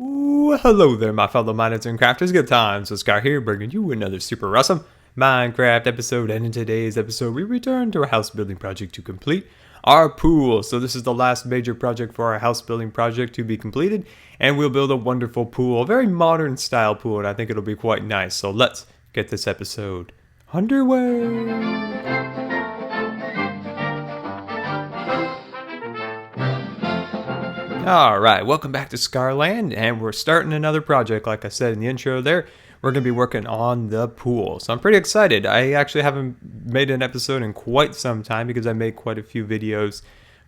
Ooh, hello there, my fellow miners and crafters. Good times with Scar here, bringing you another super awesome Minecraft episode. And in today's episode, we return to our house building project to complete our pool. So this is the last major project for our house building project to be completed, and we'll build a wonderful pool, a very modern style pool, and I think it'll be quite nice. So let's get this episode underway. Alright, welcome back to Scarland, and we're starting another project. Like I said in the intro there, we're going to be working on the pool. So I'm pretty excited. I actually haven't made an episode in quite some time because I made quite a few videos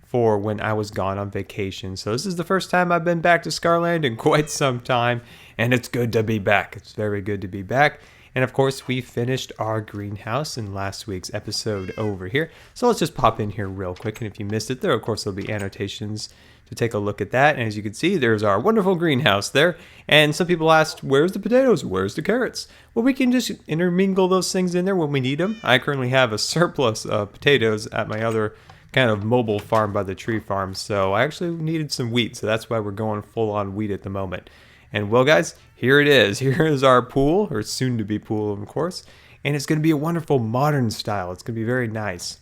for when I was gone on vacation. So this is the first time I've been back to Scarland in quite some time, and it's good to be back. It's very good to be back. And of course, we finished our greenhouse in last week's episode over here. So let's just pop in here real quick. And if you missed it, there, of course, there'll be annotations to take a look at that. And as you can see, there's our wonderful greenhouse there. And some people asked, where's the potatoes? Where's the carrots? Well, we can just intermingle those things in there when we need them. I currently have a surplus of potatoes at my other kind of mobile farm by the tree farm. So I actually needed some wheat. So that's why we're going full on wheat at the moment. And well, guys, here it is. Here is our pool, or soon to be pool, of course. And it's going to be a wonderful modern style. It's going to be very nice.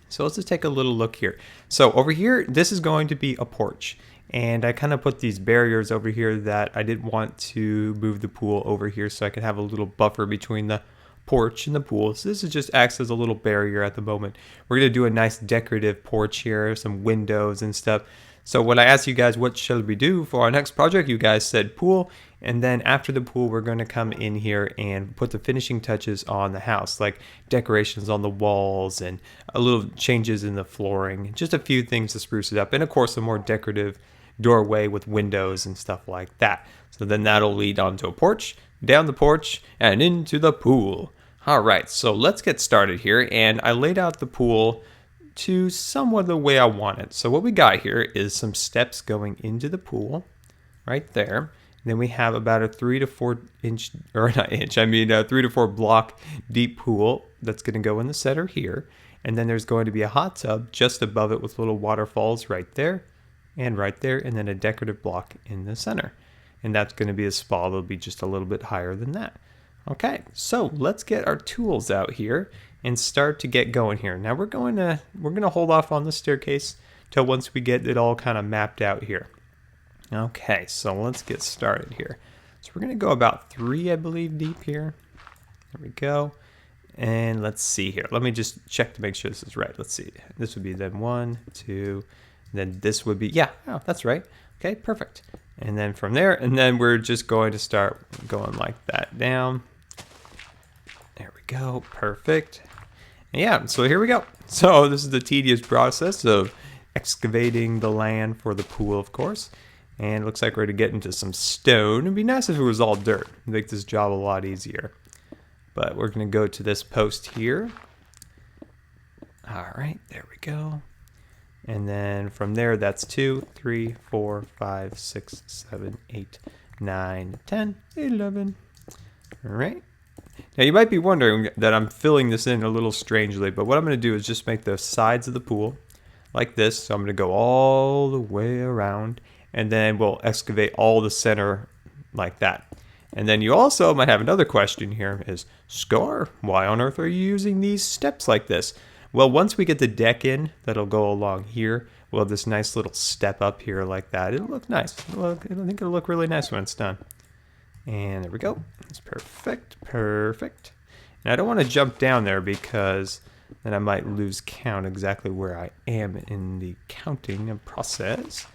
So let's just take a little look here. So over here, this is going to be a porch. And I kind of put these barriers over here that I didn't want to move the pool over here so I could have a little buffer between the porch and the pool. So this is just acts as a little barrier at the moment. We're going to do a nice decorative porch here, some windows and stuff. So when I asked you guys what shall we do for our next project, you guys said pool. And then after the pool, we're going to come in here and put the finishing touches on the house, like decorations on the walls and a little changes in the flooring, just a few things to spruce it up. And of course, a more decorative doorway with windows and stuff like that. So then that'll lead onto a porch, down the porch, and into the pool. All right, so let's get started here. And I laid out the pool to somewhat the way I want it. So what we got here is some steps going into the pool right there. And then we have about a 3 to 4 inch, or not inch, I mean a 3 to 4 block deep pool that's going to go in the center here. And then there's going to be a hot tub just above it with little waterfalls right there, and then a decorative block in the center. And that's going to be a spa that'll be just a little bit higher than that. Okay, so let's get our tools out here and start to get going here. Now we're going to hold off on the staircase till once we get it all kind of mapped out here. Okay, so let's get started here. So we're going to go about 3, I believe, deep here. There we go. And let's see here. Let me just check to make sure this is right. Let's see. This would be then 1, 2, then this would be, yeah, oh, that's right. Okay, perfect. And then from there, and then we're just going to start going like that down. There we go, perfect. And yeah, so here we go. So this is the tedious process of excavating the land for the pool, of course. And it looks like we're going to get into some stone. It'd be nice if it was all dirt. It'd make this job a lot easier. But we're going to go to this post here. All right, there we go. And then from there, that's 2, 3, 4, 5, 6, 7, 8, 9, 10, 11. All right. Now you might be wondering that I'm filling this in a little strangely, but what I'm going to do is just make the sides of the pool like this. So I'm going to go all the way around, and then we'll excavate all the center like that. And then you also might have another question here is, Scar, why on earth are you using these steps like this? Well, once we get the deck in, that'll go along here. We'll have this nice little step up here like that. It'll look nice. I think it'll look really nice when it's done. And there we go. It's perfect, perfect. And I don't want to jump down there because then I might lose count exactly where I am in the counting process.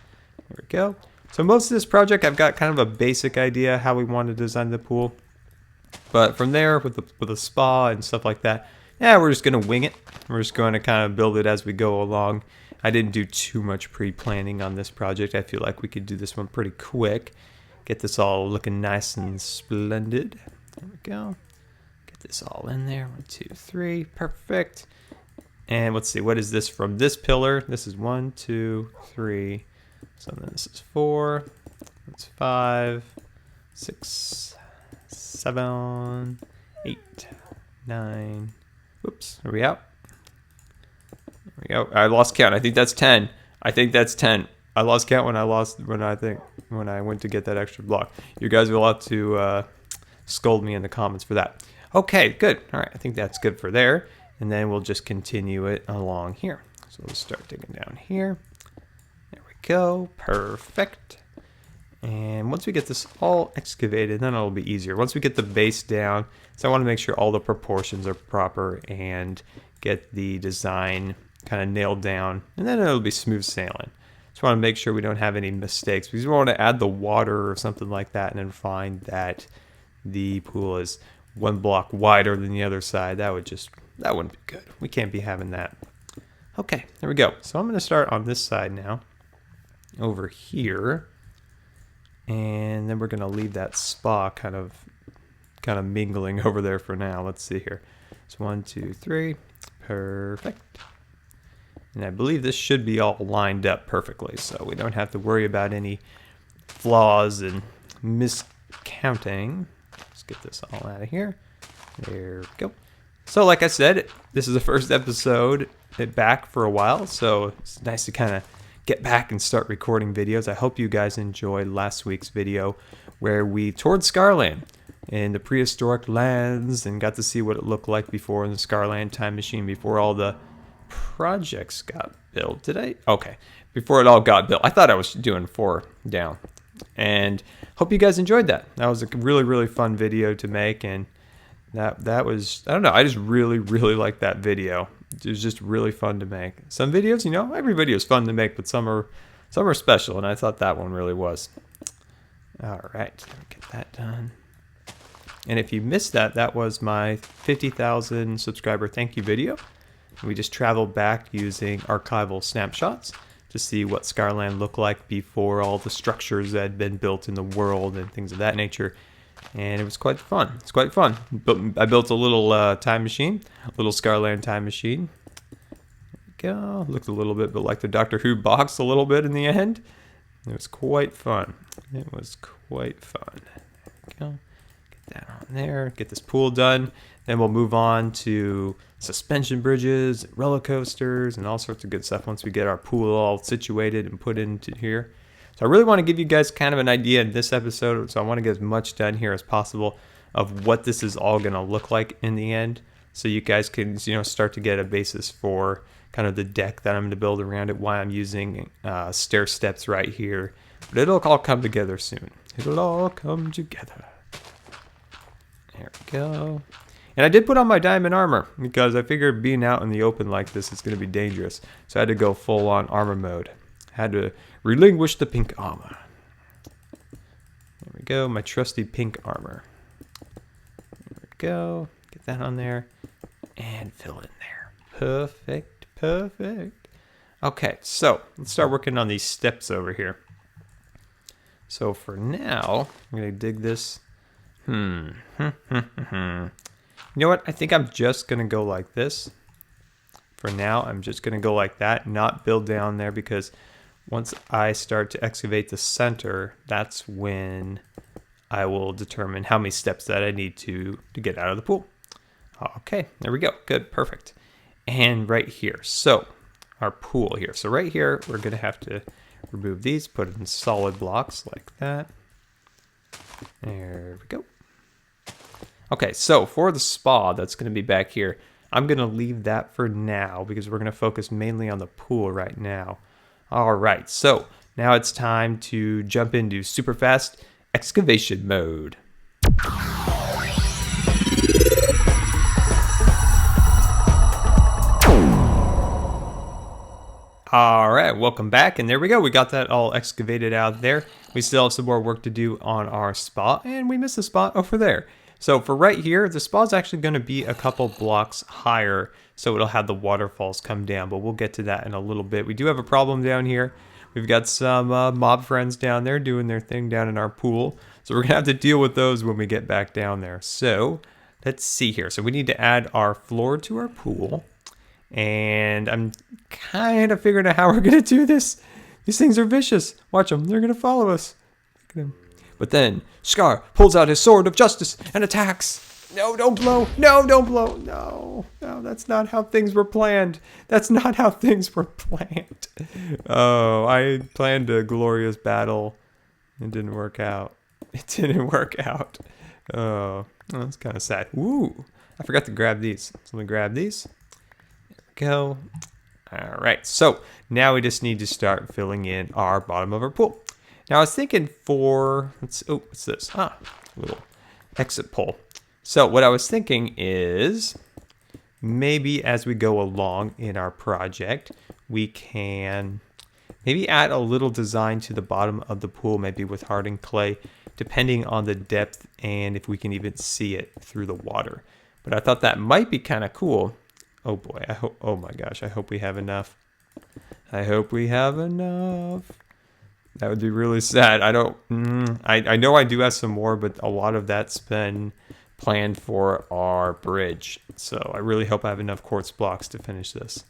There we go. So most of this project, I've got kind of a basic idea how we want to design the pool. But from there, with the spa and stuff like that, yeah, we're just going to wing it. We're just going to kind of build it as we go along. I didn't do too much pre-planning on this project. I feel like we could do this one pretty quick. Get this all looking nice and splendid. There we go. Get this all in there. 1, 2, 3. Perfect. And let's see. What is this from this pillar? This is 1, 2, 3. So then this is 4. That's 5, 6, 7, 8, 9. Whoops. Are we out? There we go. I lost count. I think that's 10. I think that's 10. I lost count when I went to get that extra block. You guys will have to scold me in the comments for that. Okay, good. All right, I think that's good for there. And then we'll just continue it along here. So we'll start digging down here. There we go. Perfect. And once we get this all excavated, then it'll be easier. Once we get the base down, so I want to make sure all the proportions are proper and get the design kind of nailed down, and then it'll be smooth sailing. Just want to make sure we don't have any mistakes, because we want to add the water or something like that and then find that the pool is one block wider than the other side. That wouldn't be good. We can't be having that. Okay, there we go. So I'm going to start on this side now, over here. And then we're going to leave that spa kind of mingling over there for now. Let's see here. It's 1, 2, 3. Perfect. And I believe this should be all lined up perfectly, so we don't have to worry about any flaws and miscounting. Let's get this all out of here. There we go. So like I said, this is the first episode back for a while, so it's nice to kind of get back and start recording videos. I hope you guys enjoyed last week's video where we toured Scarland in the prehistoric lands and got to see what it looked like before in the Scarland time machine, before all the projects got built. Did I? Okay. Before it all got built. I thought I was doing 4 down. And hope you guys enjoyed that. That was a really, really fun video to make, and that was, I don't know, I just really, really liked that video. It was just really fun to make. Some videos, you know, every video is fun to make, but some are special, and I thought that one really was. All right, let me get that done. And if you missed that, that was my 50,000 subscriber thank you video. We just traveled back using archival snapshots to see what Scarland looked like before all the structures that had been built in the world and things of that nature. And it was quite fun. It's quite fun. I built a little time machine, a little Scarland time machine. There we go. Looked a little bit like the Doctor Who box a little bit in the end. It was quite fun. It was quite fun. There we go. Get that on there. Get this pool done. Then we'll move on to suspension bridges, roller coasters, and all sorts of good stuff once we get our pool all situated and put into here. So I really want to give you guys kind of an idea in this episode, so I want to get as much done here as possible of what this is all going to look like in the end, so you guys can, you know, start to get a basis for kind of the deck that I'm going to build around it, why I'm using stair steps right here. But it'll all come together soon. It'll all come together. There we go. And I did put on my diamond armor because I figured being out in the open like this is going to be dangerous. So I had to go full on armor mode. Had to relinquish the pink armor. There we go, my trusty pink armor. There we go. Get that on there and fill in there. Perfect, perfect. Okay, so let's start working on these steps over here. So for now, I'm going to dig this. You know what? I think I'm just going to go like this. For now, I'm just going to go like that, not build down there, because once I start to excavate the center, that's when I will determine how many steps that I need to get out of the pool. Okay, there we go. Good, perfect. And right here, so our pool here. So right here, we're going to have to remove these, put it in solid blocks like that. There we go. Okay, so for the spa that's going to be back here, I'm going to leave that for now because we're going to focus mainly on the pool right now. All right, so now it's time to jump into super fast excavation mode. All right, welcome back, and there we go. We got that all excavated out there. We still have some more work to do on our spa, and we missed a spot over there. So for right here, the spa is actually going to be a couple blocks higher, so it'll have the waterfalls come down, but we'll get to that in a little bit. We do have a problem down here. We've got some mob friends down there doing their thing down in our pool, so we're going to have to deal with those when we get back down there. So let's see here. So we need to add our floor to our pool, and I'm kind of figuring out how we're going to do this. These things are vicious. Watch them. They're going to follow us. Look at them. But then Scar pulls out his sword of justice and attacks. No, don't blow. No, don't blow. No, no, that's not how things were planned. That's not how things were planned. Oh, I planned a glorious battle. It didn't work out. It didn't work out. Oh, that's kind of sad. Ooh, I forgot to grab these. So let me grab these. There we go. All right, so now we just need to start filling in our bottom of our pool. Now I was thinking for, what's this? A little exit pole. So what I was thinking is maybe as we go along in our project, we can maybe add a little design to the bottom of the pool, maybe with hardened clay, depending on the depth and if we can even see it through the water. But I thought that might be kind of cool. Oh boy, oh my gosh, I hope we have enough. I hope we have enough. That would be really sad. I know I do have some more, but a lot of that's been planned for our bridge. So I really hope I have enough quartz blocks to finish this.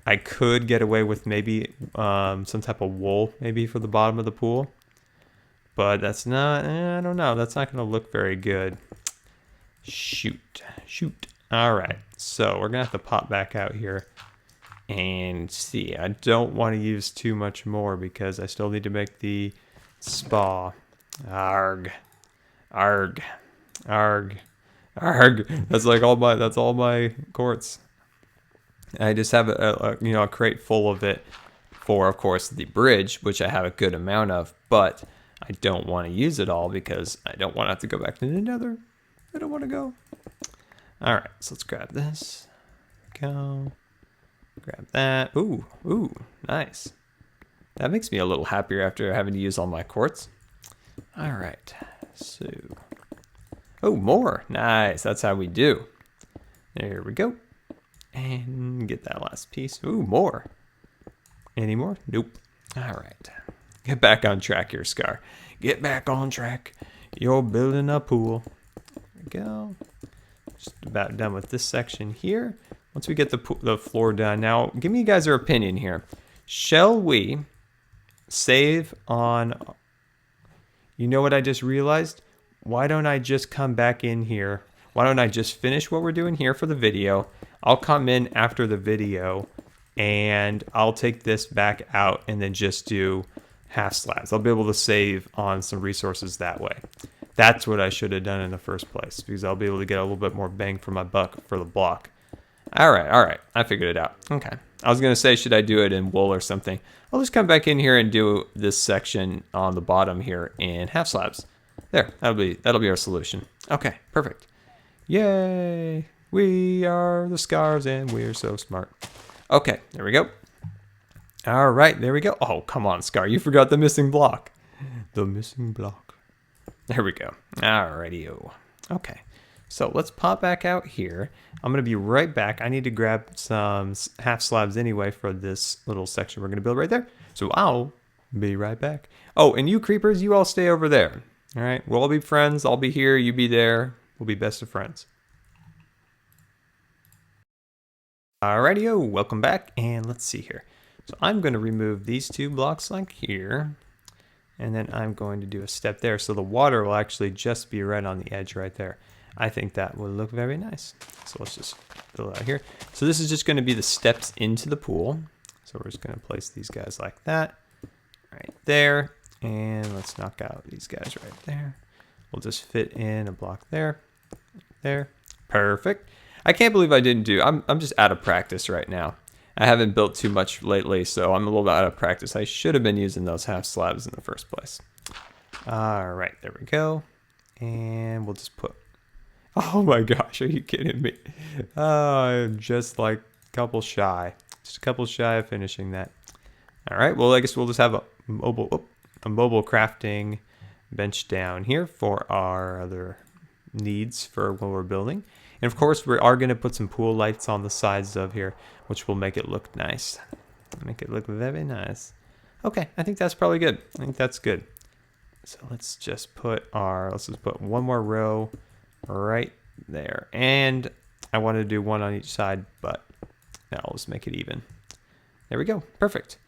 I could get away with maybe some type of wool maybe for the bottom of the pool. But that's not, I don't know. That's not going to look very good. Shoot. All right. So we're going to have to pop back out here and see. I don't want to use too much more because I still need to make the spa. Arg. That's like all my quartz. I just have a crate full of it for, of course, the bridge, which I have a good amount of, but I don't want to use it all because I don't want to have to go back to the nether. I don't want to go. All right, so let's grab this. Go. Grab that. Ooh, nice. That makes me a little happier after having to use all my quartz. All right, so. Oh, more. Nice, that's how we do. There we go. And get that last piece. Ooh, more. Any more? Nope. All right. Get back on track here, Scar. Get back on track. You're building a pool. There we go. Just about done with this section here. Once we get the floor done. Now, give me guys your opinion here. Shall we save on... You know what I just realized? Why don't I just come back in here? Why don't I just finish what we're doing here for the video? I'll come in after the video and I'll take this back out and then just do half slabs. I'll be able to save on some resources that way. That's what I should have done in the first place because I'll be able to get a little bit more bang for my buck for the block. All right. I figured it out. Okay. I was going to say, should I do it in wool or something? I'll just come back in here and do this section on the bottom here in half slabs. There, that'll be our solution. Okay, perfect. Yay! We are the Scars and we're so smart. Okay, there we go. All right, there we go. Oh, come on, Scar. You forgot the missing block. The missing block. There we go. Alrighty-o. Okay, so let's pop back out here. I'm going to be right back. I need to grab some half slabs anyway for this little section we're going to build right there. So I'll be right back. Oh, and you creepers, you all stay over there. All right, we'll all be friends. I'll be here, you be there. We'll be best of friends. Alrighty-o, welcome back, and let's see here. So I'm going to remove these two blocks like here, and then I'm going to do a step there, so the water will actually just be right on the edge right there. I think that will look very nice. So let's just fill it out here. So this is just going to be the steps into the pool. So we're just going to place these guys like that, right there. And let's knock out these guys right there. We'll just fit in a block there. Perfect. I can't believe I didn't do, I'm just out of practice right now. I haven't built too much lately, so I'm a little bit out of practice. I should have been using those half slabs in the first place. All right, there we go. And we'll just put, oh my gosh, are you kidding me? I'm just like a couple shy. Just a couple shy of finishing that. All right, well, I guess we'll just have a mobile crafting bench down here for our other needs for when we're building. And of course, we are going to put some pool lights on the sides of here, which will make it look nice. Make it look very nice. Okay, I think that's probably good. I think that's good. So let's just put one more row right there. And I wanted to do one on each side, but now I'll just make it even. There we go. Perfect.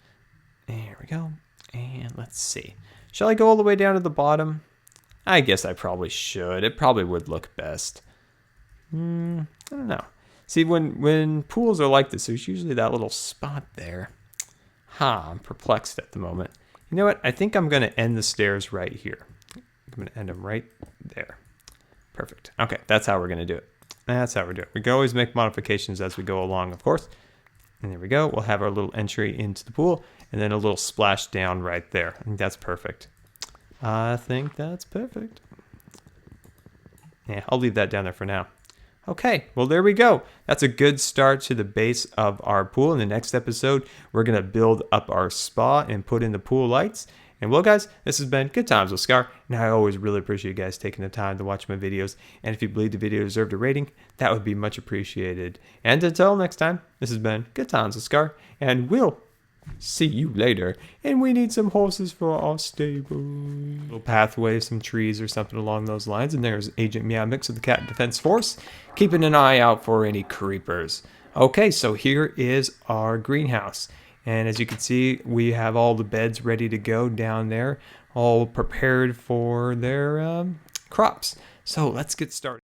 There we go. And let's see. Shall I go all the way down to the bottom? I guess I probably should. It probably would look best. I don't know. See, when pools are like this, there's usually that little spot there. I'm perplexed at the moment. You know what? I think I'm going to end the stairs right here. I'm going to end them right there. Perfect. Okay, that's how we're going to do it. That's how we're doing it. We can always make modifications as we go along, of course. And there we go. We'll have our little entry into the pool and then a little splash down right there. I think that's perfect. I think that's perfect. Yeah, I'll leave that down there for now. Okay, well, there we go. That's a good start to the base of our pool. In the next episode, we're going to build up our spa and put in the pool lights. And well, guys, this has been Good Times with Scar, and I always really appreciate you guys taking the time to watch my videos. And if you believe the video deserved a rating, that would be much appreciated. And until next time, this has been Good Times with Scar, and we'll see you later. And we need some horses for our stable. Little pathway, some trees or something along those lines. And there's Agent Meow Mix of the Cat Defense Force, keeping an eye out for any creepers. Okay, so here is our greenhouse. And as you can see, we have all the beds ready to go down there, all prepared for their crops. So let's get started.